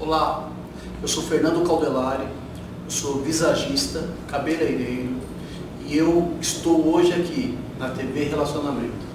Olá, eu sou Fernando Caldelari, eu sou visagista, cabeleireiro e eu estou hoje aqui na TV Relacionamento.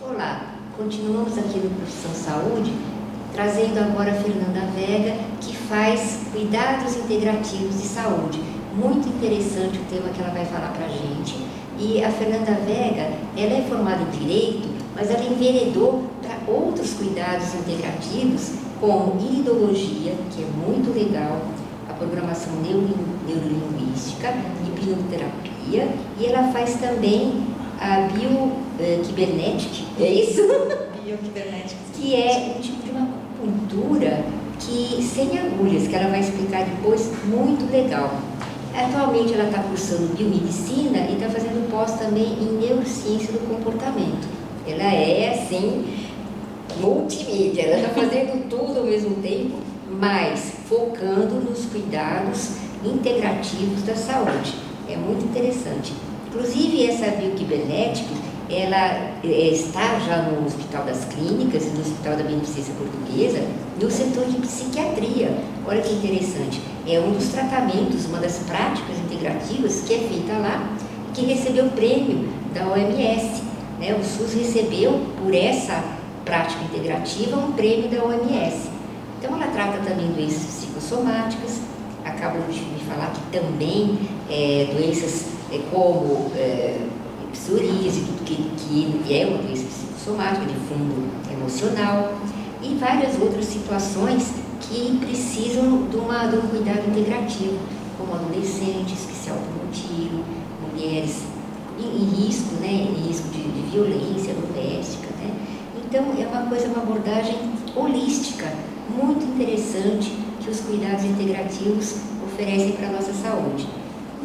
Olá, continuamos aqui no Profissão Saúde, trazendo agora a Fernanda Vega, que faz cuidados integrativos de saúde. Muito interessante o tema que ela vai falar para a gente. E a Fernanda Vega, ela é formada em Direito, mas ela enveredou para outros cuidados integrativos, como iridologia, que é muito legal, a programação neurolinguística, hipnoterapia, e ela faz também a bioquibernética, é isso? Bioquibernética. Que é um tipo de uma acupuntura que, sem agulhas, que ela vai explicar depois, muito legal. Atualmente ela está cursando biomedicina e está fazendo pós também em neurociência do comportamento. Ela é, assim, multimídia, ela está fazendo tudo ao mesmo tempo, mas focando nos cuidados integrativos da saúde. É muito interessante. Inclusive, essa bioquibernética, ela está já no Hospital das Clínicas e no Hospital da Beneficência Portuguesa, no setor de psiquiatria. Olha que interessante. É um dos tratamentos, uma das práticas integrativas que é feita lá, que recebeu o prêmio da OMS. Né? O SUS recebeu, por essa prática integrativa, um prêmio da OMS. Então, ela trata também doenças psicossomáticas, acabo de me falar que também doenças como psoríase, tudo que é uma doença psicossomática de fundo emocional, e várias outras situações que precisam de um cuidado integrativo, como adolescentes que se automutilam, mulheres em risco, né, em risco de violência doméstica, né? Então é uma abordagem holística, muito interessante, que os cuidados integrativos oferecem para a nossa saúde.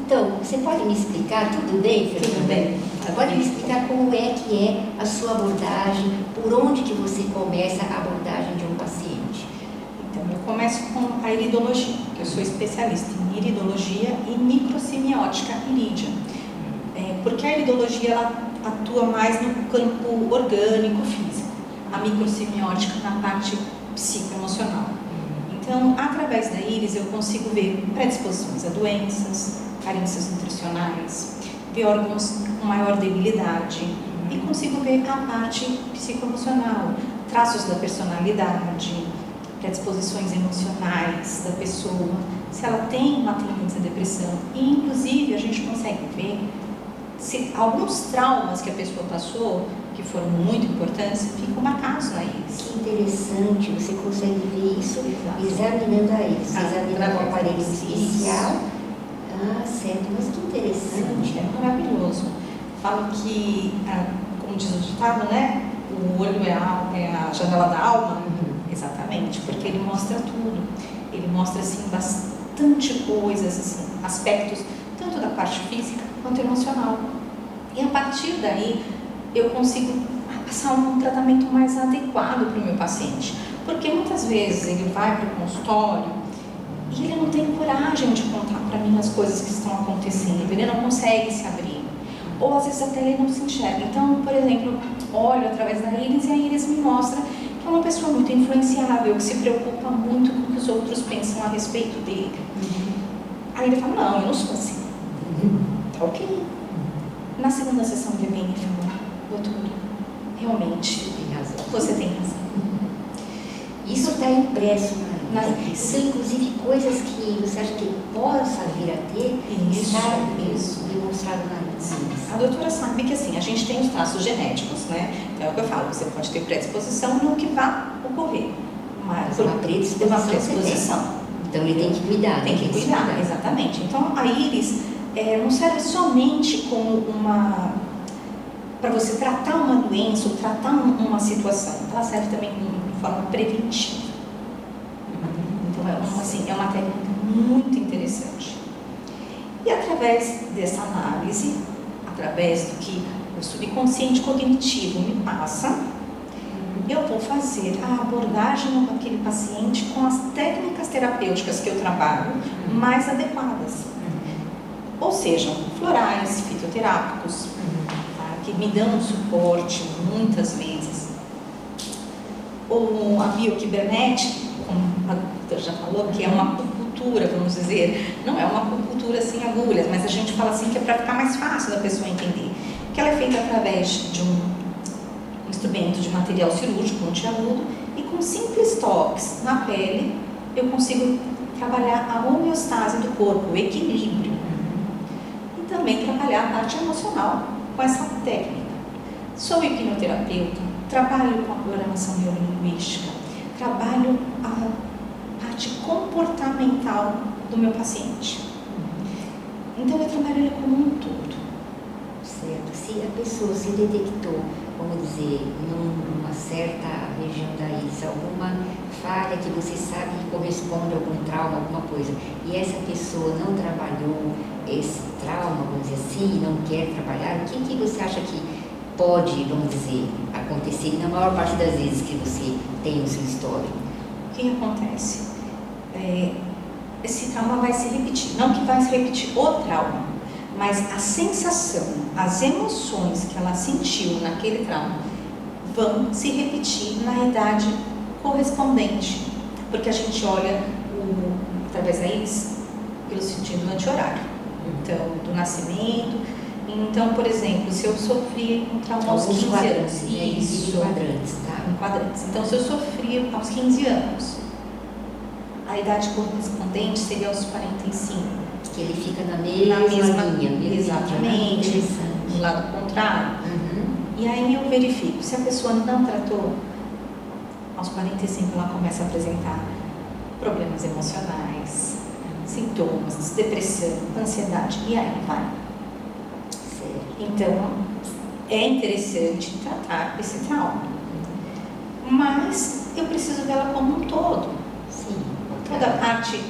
Então, você pode me explicar, tudo bem, Fernanda? Tudo bem. Pode me explicar como é que é a sua abordagem, por onde que você começa a abordagem de um paciente? Então, eu começo com a iridologia, que eu sou especialista em iridologia e microsemiótica irídea. Porque a iridologia, ela atua mais no campo orgânico, físico. A microsemiótica na parte psicoemocional. Então, através da íris, eu consigo ver predisposições a doenças, carências nutricionais, ver órgãos com maior debilidade e consigo ver a parte psicoemocional, traços da personalidade, predisposições emocionais da pessoa, se ela tem uma tendência à depressão. E, inclusive, a gente consegue ver se alguns traumas que a pessoa passou, que foram muito importantes, ficam marcados na íris. Que interessante, você consegue ver isso examinando a íris, examinando o aparelho especial. Ah, certo, mas que interessante. É maravilhoso. Falo que, como diz o ditado, né? O olho é a janela da alma. Exatamente, porque ele mostra tudo. Ele mostra, assim, bastante coisas, assim, aspectos, tanto da parte física quanto emocional. E a partir daí, eu consigo passar um tratamento mais adequado para o meu paciente. Porque muitas vezes ele vai para o consultório e ele não tem coragem de contar para mim as coisas que estão acontecendo, ele não consegue se abrir, ou às vezes até ele não se enxerga. Então, por exemplo, olho através da íris e a íris me mostra que é uma pessoa muito influenciável, que se preocupa muito com o que os outros pensam a respeito dele. Aí ele fala, não, eu não sou assim. Tá ok. Na segunda sessão ele vem e fala, doutora, realmente você tem razão. Isso está impresso na íris. São inclusive coisas que você acha que possa vir a ter, está demonstrado na íris. A doutora sabe que, assim, a gente tem os traços genéticos, né? Então é o que eu falo, você pode ter predisposição no que vai ocorrer. Mas uma predisposição. Então ele tem que cuidar. Tem que cuidar, exatamente. Então a íris não serve somente como para você tratar uma doença ou tratar uma situação, ela serve também de forma preventiva. Então é uma técnica muito interessante. E através dessa análise, através do que o subconsciente cognitivo me passa, eu vou fazer a abordagem daquele paciente com as técnicas terapêuticas que eu trabalho mais adequadas. Ou seja, florais, fitoterápicos, tá, que me dão um suporte muitas vezes. Ou a bioquibernética, como a doutora já falou, que é uma acupuntura, vamos dizer, não é uma acupuntura sem agulhas, mas a gente fala assim que é para ficar mais fácil da pessoa entender. Que ela é feita através de um instrumento de material cirúrgico pontiagudo e com simples toques na pele eu consigo trabalhar a homeostase do corpo, o equilíbrio. E também trabalhar a parte emocional com essa técnica. Sou hipnoterapeuta, trabalho com a programação neurolinguística, trabalho a parte comportamental do meu paciente. Então eu trabalho ele como um todo. Certo. Se a pessoa se detectou, vamos dizer, numa certa região da íris, alguma falha que você sabe que corresponde a algum trauma, alguma coisa, e essa pessoa não trabalhou esse trauma, vamos dizer assim, não quer trabalhar, o que você acha que pode, vamos dizer, acontecer na maior parte das vezes que você tem o seu histórico? O que acontece? Esse trauma vai se repetir, não que vai se repetir o trauma, mas a sensação, as emoções que ela sentiu naquele trauma vão se repetir na idade correspondente, porque a gente olha através da íris pelo sentido anti-horário, então do nascimento. Então, por exemplo, se eu sofri um trauma aos 15 anos, isso, quadrantes, tá? Em quadrantes. Então, se eu sofri aos 15 anos, a idade correspondente seria aos 45. Que ele fica na mesma linha. Exatamente, no lado contrário. E aí eu verifico, se a pessoa não tratou, aos 45 ela começa a apresentar problemas emocionais, sintomas, depressão, ansiedade, e aí vai. Então, é interessante tratar esse trauma, mas eu preciso dela como um todo. Sim. Toda a parte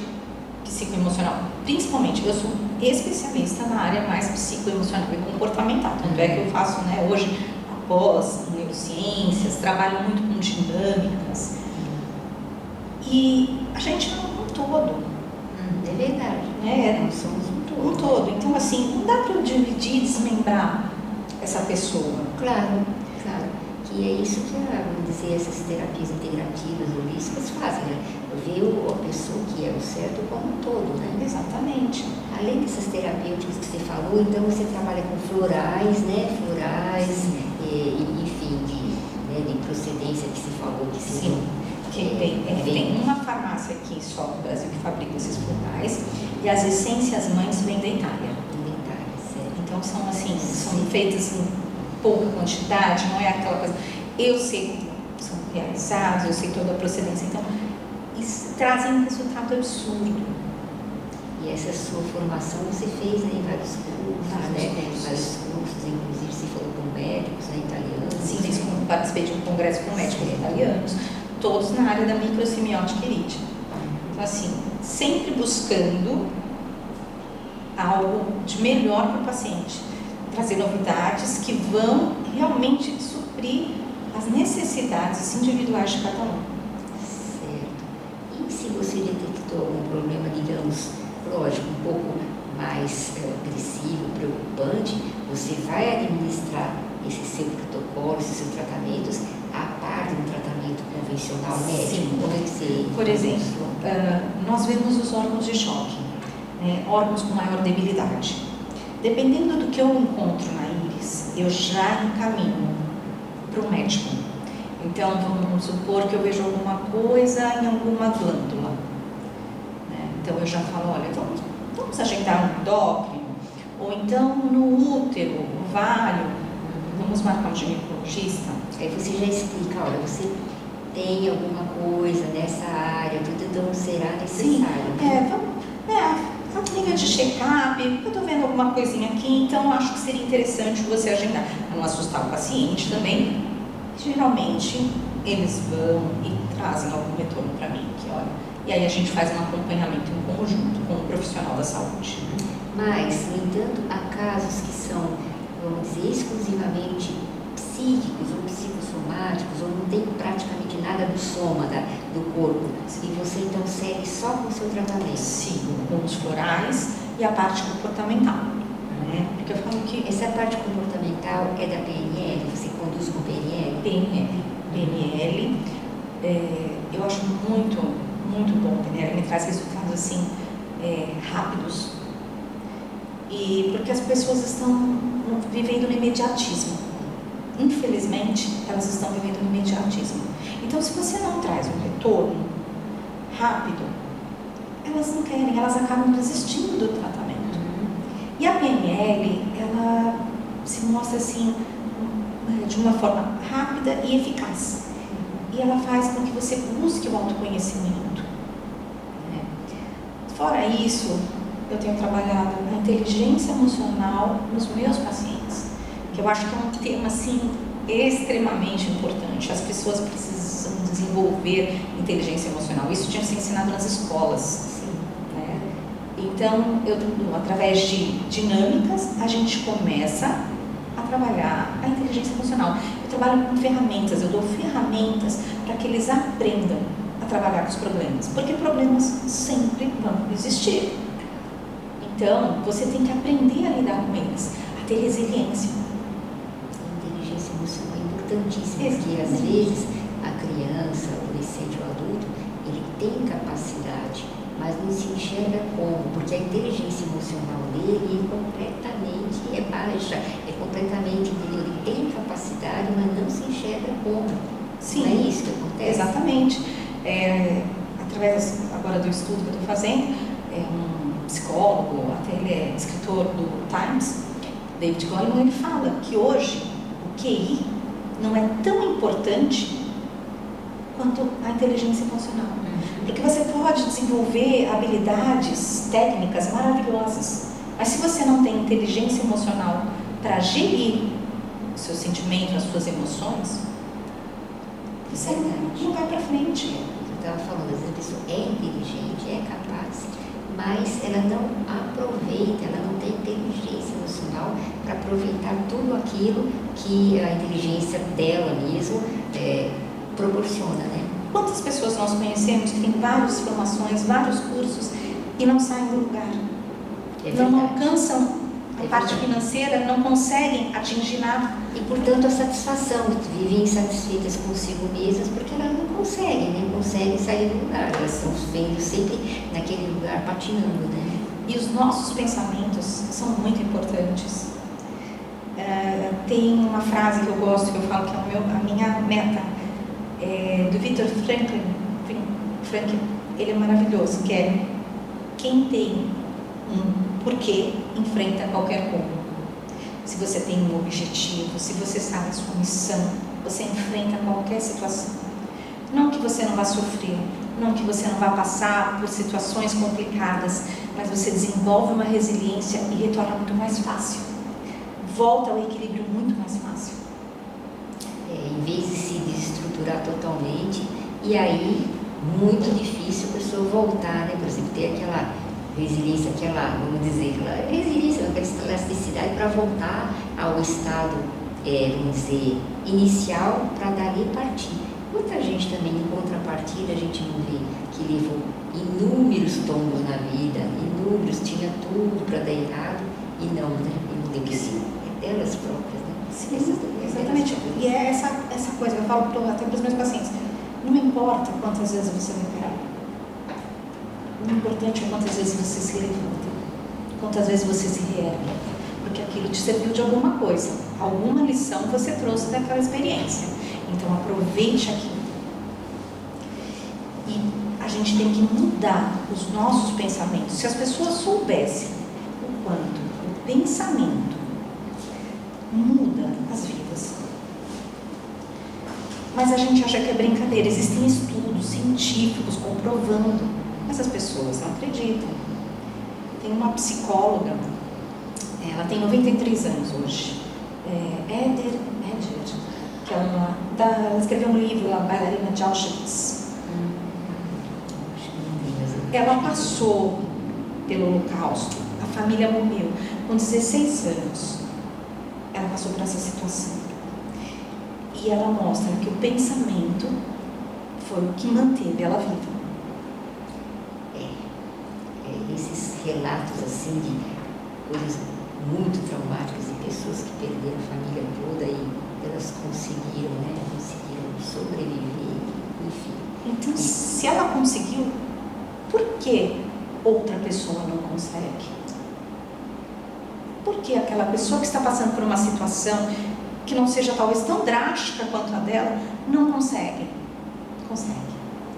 psicoemocional, principalmente, eu sou especialista na área mais psicoemocional e comportamental, tanto é que eu faço, hoje, após neurociências, trabalho muito com dinâmicas, e a gente não é um todo. É verdade. Nós somos um todo. Então, assim, não dá para eu dividir e desmembrar essa pessoa. Claro. Que é isso que, vamos dizer, essas terapias integrativas, holísticas fazem, né? Ver a pessoa que é o certo como um todo, né? Exatamente. Além dessas terapêuticas que você falou, então você trabalha com florais, né? Enfim, de procedência que você falou. Que sim. Tem uma farmácia aqui só no Brasil que fabrica esses florais, e as essências mães vêm da Itália. Certo. Então são assim, são feitas em pouca quantidade, não é aquela coisa. Eu sei que são realizados, eu sei toda a procedência, então isso trazem um resultado absurdo. E essa sua formação você fez em vários cursos, Vários cursos, inclusive você falou com médicos, italianos. Sim, participei de um congresso com médicos italianos, todos na área da microsemiótica elítica. Então, assim, sempre buscando algo de melhor para o paciente, trazer novidades que vão realmente suprir as necessidades individuais de cada um. Certo. E se você detectou algum problema, digamos, lógico, um pouco mais agressivo, preocupante, você vai administrar esse seu protocolo, esses seus tratamentos, a par de um tratamento convencional médico? Sim. Como é que você... Por exemplo, nós vemos os órgãos de choque, órgãos com maior debilidade. Dependendo do que eu encontro na íris, eu já encaminho para o médico. Então, vamos supor que eu vejo alguma coisa em alguma glândula. Então, eu já falo, olha, vamos agendar um endócrino, ou então no útero, ovário, vamos marcar um ginecologista. Aí você já explica, olha, você tem alguma coisa nessa área, tudo, então será necessário. Sim, a clínica de check-up, eu estou vendo alguma coisinha aqui, então acho que seria interessante você agendar. Para não assustar o paciente também, Geralmente, eles vão e trazem algum retorno para mim, que olha, e aí a gente faz um acompanhamento em conjunto com o profissional da saúde. Mas, no entanto, há casos que são, vamos dizer, exclusivamente psíquicos ou psicossomáticos, ou não tem praticamente nada do soma do corpo, e você então segue só com o seu tratamento. Sigo com os florais e a parte comportamental. Né? Porque eu falo que essa parte comportamental é da PNL? Você conduz com PNL? PNL, eu acho muito bom. O PNL me traz resultados assim rápidos, e porque as pessoas estão vivendo no imediatismo. Infelizmente, elas estão vivendo no imediatismo. Então, se você não traz um retorno rápido, elas não querem, elas acabam desistindo do tratamento. E a PNL, ela se mostra assim, de uma forma rápida e eficaz. E ela faz com que você busque o autoconhecimento. Fora isso, eu tenho trabalhado a inteligência emocional nos meus pacientes, que eu acho que é um tema assim, extremamente importante. As pessoas precisam desenvolver inteligência emocional. Isso tinha que ser ensinado nas escolas. Então, através de dinâmicas, a gente começa a trabalhar a inteligência emocional. Eu trabalho com ferramentas, eu dou ferramentas para que eles aprendam a trabalhar com os problemas, porque problemas sempre vão existir. Então, você tem que aprender a lidar com eles, a ter resiliência. A inteligência emocional é importantíssima, porque às vezes a criança, o adolescente ou o adulto, ele tem capacidade, mas não se enxerga como, porque a inteligência emocional dele é baixa, é completamente, entendeu? Ele tem capacidade, mas não se enxerga como. Sim. Não é isso que acontece? Exatamente. Através agora do estudo que eu estou fazendo, um psicólogo, até ele é escritor do Times, David Goleman, ele fala que hoje o QI não é tão importante quanto a inteligência emocional. Porque você pode desenvolver habilidades técnicas maravilhosas, mas se você não tem inteligência emocional para gerir o seu sentimento, as suas emoções, você não vai para frente. Eu estava falando, essa pessoa é inteligente, é capaz, mas ela não aproveita, ela não tem inteligência emocional para aproveitar tudo aquilo que a inteligência dela mesmo proporciona, né? Quantas pessoas nós conhecemos que têm várias formações, vários cursos e não saem do lugar? Não alcançam a parte financeira, não conseguem atingir nada. E, portanto, a satisfação, vivem insatisfeitas consigo mesmas porque elas não conseguem sair do lugar. Elas estão vivendo sempre naquele lugar patinando, né? E os nossos pensamentos são muito importantes. Tem uma frase que eu gosto, que eu falo que é a minha meta, do Viktor Frankl, ele é maravilhoso, que é: quem tem um porquê enfrenta qualquer como. Se você tem um objetivo, se você sabe a sua missão, você enfrenta qualquer situação. Não que você não vá sofrer, não que você não vá passar por situações complicadas, mas você desenvolve uma resiliência e retorna muito mais fácil. Volta ao equilíbrio muito mais fácil. Em vez de se desestruturar totalmente, e aí, muito difícil a pessoa voltar, né? Por exemplo, ter aquela resiliência, vamos dizer, aquela elasticidade para voltar ao estado, vamos dizer, inicial, para dali partir. Muita gente também, em contrapartida, a gente não vê que levou inúmeros tombos na vida, tinha tudo para dar errado, e não, né? E não deu que sim, é delas próprias, né? Sim, exatamente. E é essa coisa que eu falo até para os meus pacientes: não importa quantas vezes você vai cair, o importante é quantas vezes você se levanta, quantas vezes você se reergue, porque aquilo te serviu de alguma coisa, alguma lição você trouxe daquela experiência. Então aproveite aquilo. E a gente tem que mudar os nossos pensamentos. Se as pessoas soubessem o quanto o pensamento muda as vidas. Mas a gente acha que é brincadeira. Existem estudos científicos comprovando, mas as pessoas não acreditam. Tem uma psicóloga, ela tem 93 anos hoje, Eder, que é uma ela escreveu um livro, A Bailarina de Auschwitz. Ela passou pelo Holocausto, a família morreu. Com 16 anos, ela passou por essa situação. E ela mostra que o pensamento foi o que manteve ela viva. Esses relatos assim de coisas muito traumáticas de pessoas que perderam a família toda e elas conseguiram sobreviver, enfim. Então, se ela conseguiu, por que outra pessoa não consegue? Por que aquela pessoa que está passando por uma situação que não seja talvez tão drástica quanto a dela, não consegue? Consegue.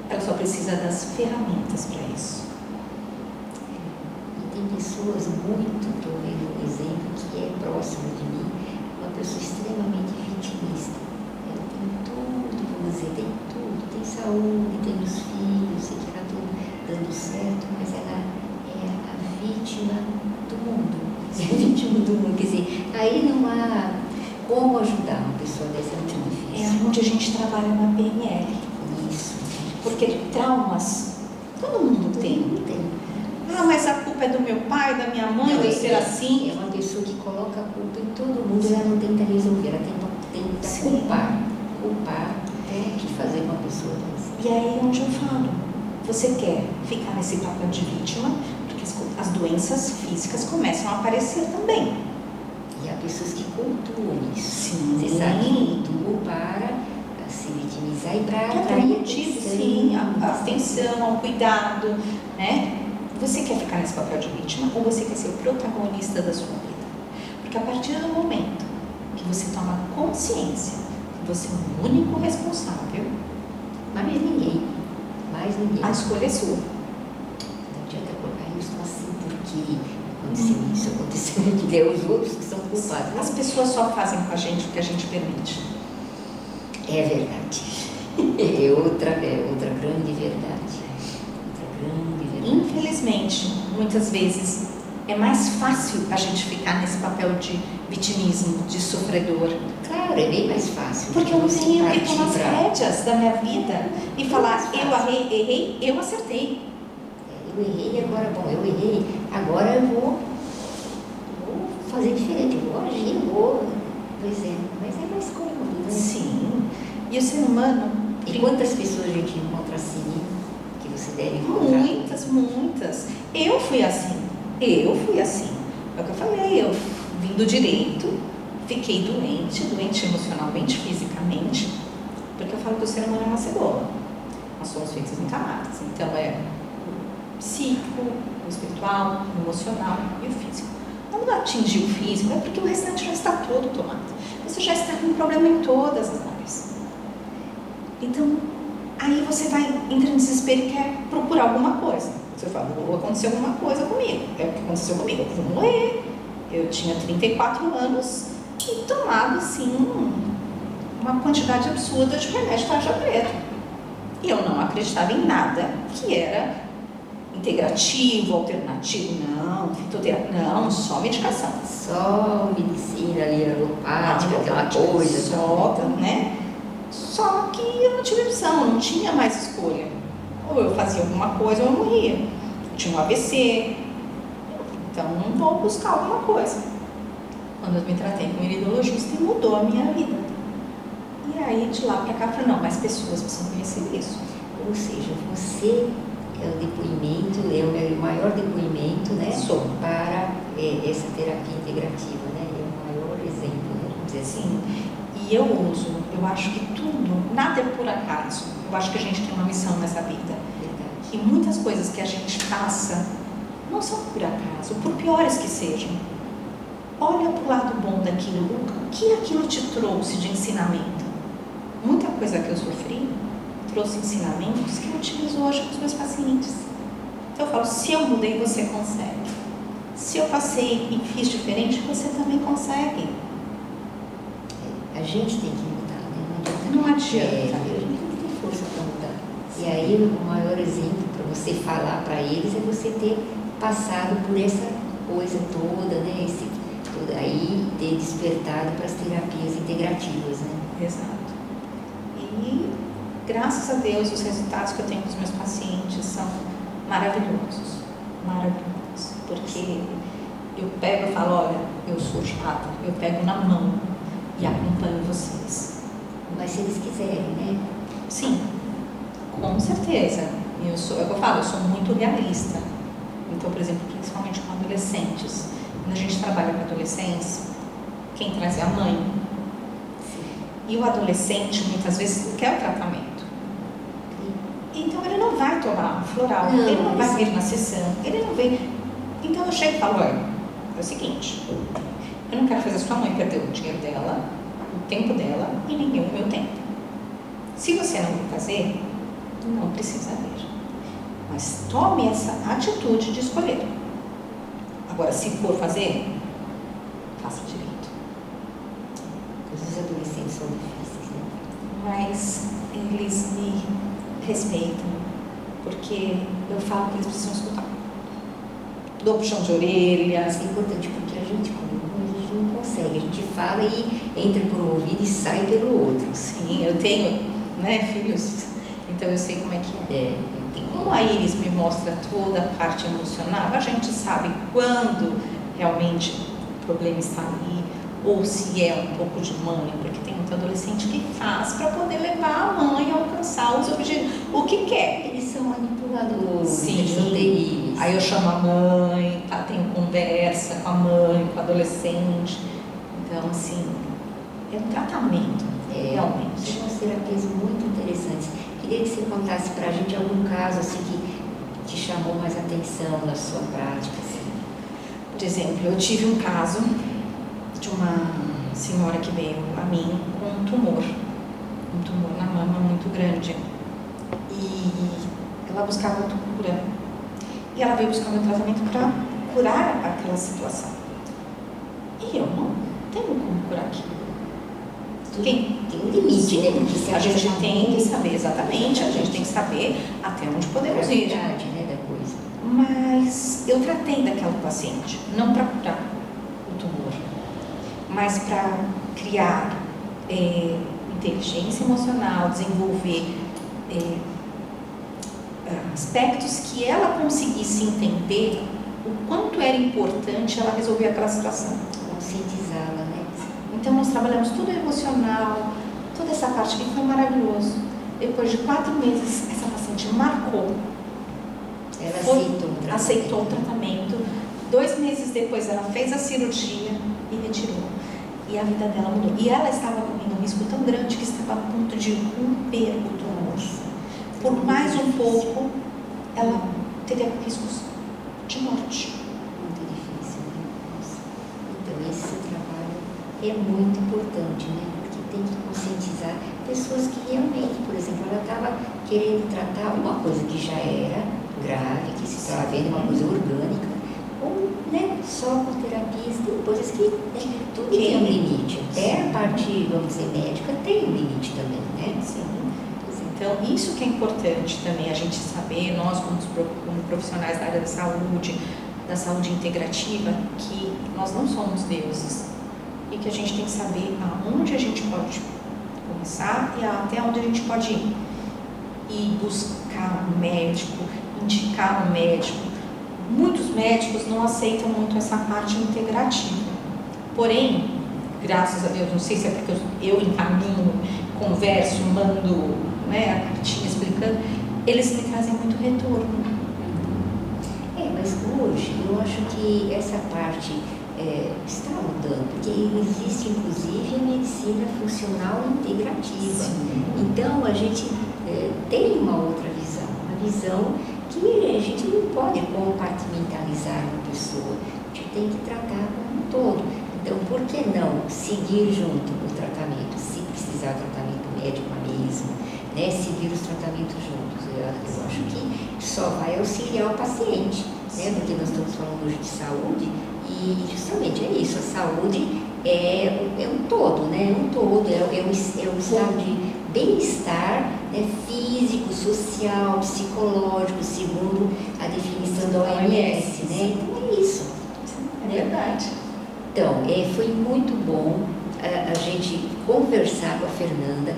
Ela só precisa das ferramentas para isso. Tem pessoas estou vendo um exemplo que é próximo de mim, uma pessoa extremamente vitimista. Ela tem tudo, vamos dizer, tem tudo, tem saúde, tem os filhos, sei que está tudo dando certo, mas ela é a vítima do mundo. É a vítima do mundo, quer dizer, aí não há como ajudar uma pessoa dessa, é muito difícil. É onde a gente trabalha na PNL. Isso. Porque traumas, todo mundo tem. Ah, mas a culpa é do meu pai, da minha mãe, de ser assim. É uma pessoa que coloca a culpa em todo mundo e ela não tenta resolver, ela tenta culpar até que fazer uma pessoa dessa. E aí é onde eu falo, você quer ficar nesse papel de vítima, porque as doenças físicas começam a aparecer também. E há pessoas que cultuam isso. Sim. Você sabe que cultuam para se vitimizar e para atrair motivo, sim, a atenção, ao cuidado, né? Você quer ficar nesse papel de vítima ou você quer ser o protagonista da sua vida? Porque a partir do momento que você toma consciência que você é o único responsável, mais ninguém, a escolha é sua. Não adianta colocar isso assim porque aconteceu que é os outros que são culpados. As pessoas só fazem com a gente o que a gente permite. É verdade. É outra grande verdade. Infelizmente, muitas vezes é mais fácil a gente ficar nesse papel de vitimismo, de sofredor. Claro, é bem mais fácil. Porque eu não tenho que tomar as rédeas da minha vida e falar, eu errei, eu acertei. Eu errei, eu errei, agora eu vou fazer diferente, eu vou agir, Pois é, mas é uma escolha, né? Sim. E o ser humano... E quantas pessoas a gente encontra assim, que você deve encontrar? Muitas. Eu fui assim. É o que eu falei, eu vim do direito, fiquei doente emocionalmente, fisicamente, porque eu falo que o ser humano é uma cebola. Nós somos feitos em camadas. Então é o psíquico, o espiritual, o emocional e o físico. Quando atingir o físico, é porque o restante já está todo tomado. Você já está com problema em todas as áreas. Então, aí você vai entrar em desespero e quer procurar alguma coisa. Você fala, vou acontecer alguma coisa comigo. É o que aconteceu comigo, eu vou morrer. Eu tinha 34 anos e tomava, assim, uma quantidade absurda de remédio tarja preta. E eu não acreditava em nada que era integrativo, alternativo, não, fitoterapia, não, só medicação. Só medicina ali, alopática, aquela coisa. Só, né? Só que eu não tive opção, não tinha mais escolha. Ou eu fazia alguma coisa ou eu morria. Eu tinha um AVC, então não vou buscar alguma coisa. Quando eu me tratei com um iridologista, mudou a minha vida. E aí de lá pra cá, eu falei, não, mais pessoas precisam conhecer isso. Ou seja, você é o depoimento, é o maior depoimento, né? Para essa terapia integrativa, né? É o maior exemplo, né? Vamos dizer assim. E eu acho que tudo, nada é por acaso. Eu acho que a gente tem uma missão nessa vida. Verdade. E muitas coisas que a gente passa não são por acaso, por piores que sejam. Olha para o lado bom daquilo, o que aquilo te trouxe de ensinamento. Muita coisa que eu sofri trouxe ensinamentos que eu utilizo hoje com os meus pacientes. Então eu falo, se eu mudei, você consegue. Se eu passei e fiz diferente, você também consegue. A gente tem que mudar, né? Não adianta. A gente tem que ter força para mudar. E aí o maior exemplo para você falar para eles é você ter passado por essa coisa toda, né? Aí ter despertado para as terapias integrativas, né? Exato. E, graças a Deus, os resultados que eu tenho com os meus pacientes são maravilhosos. Maravilhosos. Porque eu pego e falo, olha, eu sou chata, eu pego na mão e acompanho vocês. Mas se eles quiserem, né? Sim, com certeza. É o que eu falo, eu sou muito realista. Então, por exemplo, principalmente com adolescentes. Quando a gente trabalha com adolescentes, quem traz é a mãe. Sim. E o adolescente, muitas vezes, não quer o tratamento. Então, ele não vai tomar floral, Não, ele não vai isso. vir na sessão, ele não vem. Então, eu chego e falo, olha, é o seguinte, eu não quero fazer a sua mãe perder o dinheiro dela, o tempo dela e nem eu o meu tempo. Se você não quer fazer, não precisa vir. Mas tome essa atitude de escolher. Agora, se for fazer, faça direito. Os adolescentes são difíceis, né? Mas eles me respeitam, porque eu falo que eles precisam escutar. Dou puxão de orelha. Isso é importante, porque a gente, como mãe, a gente não consegue. A gente fala e entra por um ouvido e sai pelo outro. Sim, eu tenho, né, filhos, então eu sei como é que é. E como a Iris me mostra toda a parte emocional, a gente sabe quando realmente o problema está ali, ou se é um pouco de mãe, porque tem muito adolescente que faz para poder levar a mãe a alcançar os objetivos, o que quer. Eles são manipuladores, Sim. eles são terríveis. Aí eu chamo a mãe, tá, tenho conversa com a mãe, com o adolescente. Então, assim, é um tratamento, realmente. São umas terapias muito interessantes. Queria que você contasse pra gente algum caso assim, que te chamou mais atenção na sua prática. Assim. Por exemplo, eu tive um caso de uma senhora que veio a mim com um tumor na mama muito grande. E ela buscava cura. E ela veio buscar meu tratamento para curar aquela situação. E eu não tenho como curar aquilo. Tem um limite, né? Porque se A gente acha tem que muito, saber, exatamente, a gente tem que saber até onde podemos ir. gravidade, né, da coisa. Mas eu tratei daquela paciente, não para curar o tumor, mas para criar inteligência emocional, desenvolver aspectos que ela conseguisse entender o quanto era importante ela resolver aquela situação. Conscientizá-la, né? Então nós trabalhamos tudo emocional, toda essa parte que foi maravilhoso. Depois de 4 meses, essa paciente marcou. Ela aceitou o tratamento. 2 meses depois ela fez a cirurgia e retirou. E a vida dela mudou. E ela estava correndo um risco tão grande que estava a ponto de romper o tumor. Por mais um pouco, ela teria riscos de morte. Muito difícil, né? Nossa. Então esse trabalho é muito importante, né? Porque tem que conscientizar pessoas que realmente, por exemplo, ela estava querendo tratar uma coisa que já era grave, que se estava vendo uma coisa orgânica, ou né, só com terapias, tem coisas que tudo tem um limite. Até a parte, vamos dizer, médica tem um limite também, né? Sim. Então, isso que é importante também a gente saber, nós como profissionais da área da saúde integrativa, que nós não somos deuses e que a gente tem que saber aonde a gente pode começar e até onde a gente pode ir. E buscar um médico, indicar um médico. Muitos médicos não aceitam muito essa parte integrativa. Porém, graças a Deus, não sei se é porque eu encaminho, converso, mando a cartinha explicando, eles me trazem muito retorno. Mas hoje eu acho que essa parte está mudando, porque existe inclusive a medicina funcional integrativa. Sim. Então a gente tem uma outra visão, uma visão que a gente não pode compartimentalizar uma pessoa, a gente tem que tratar como um todo. Então por que não seguir junto o tratamento, se precisar de tratamento médico mesmo, né, seguir os tratamentos juntos. Eu acho que só vai auxiliar o paciente, né, porque nós estamos falando hoje de saúde e justamente é isso, a saúde é um todo, né, um todo, é um estado de bem-estar, né, físico, social, psicológico, segundo a definição da OMS, né, então é isso. É verdade. Então, foi muito bom a gente conversar com a Fernanda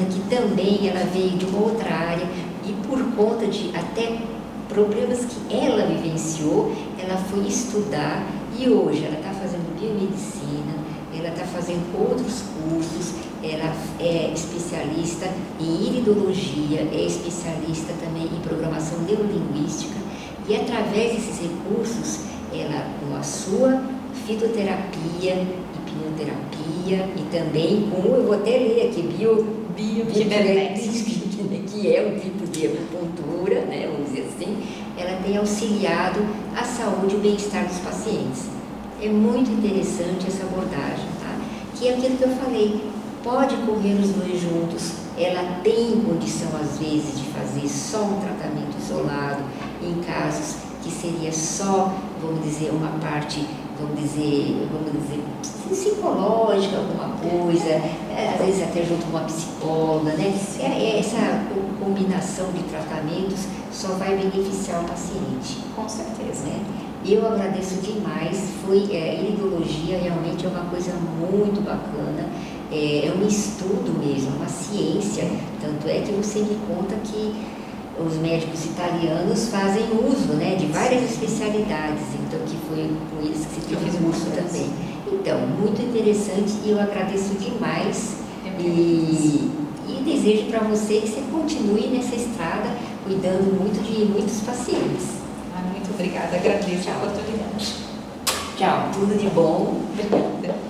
que também ela veio de uma outra área e por conta de até problemas que ela vivenciou, ela foi estudar e hoje ela está fazendo biomedicina, ela está fazendo outros cursos, ela é especialista em iridologia, é especialista também em programação neurolinguística e através desses recursos, ela com a sua fitoterapia, hipnoterapia e também com, eu vou até ler aqui, bioquibernética, que é um tipo de acupuntura, né, vamos dizer assim, ela tem auxiliado a saúde e o bem-estar dos pacientes. É muito interessante essa abordagem, tá? Que é aquilo que eu falei, pode correr os dois juntos, ela tem condição às vezes de fazer só um tratamento isolado, em casos que seria só, vamos dizer, uma parte, vamos dizer, psicológica, alguma coisa, às vezes até junto com uma psicóloga, né? Essa combinação de tratamentos só vai beneficiar o paciente. Com certeza. Né? Eu agradeço demais, iridologia realmente é uma coisa muito bacana, é um estudo mesmo, uma ciência, tanto é que você me conta que os médicos italianos fazem uso, né, de várias especialidades, então que foi com isso que você teve curso também. Então, muito interessante e eu agradeço demais e desejo para você que você continue nessa estrada, cuidando muito de muitos pacientes. Muito obrigada, agradeço a oportunidade. Tchau, tudo de bom. Obrigada.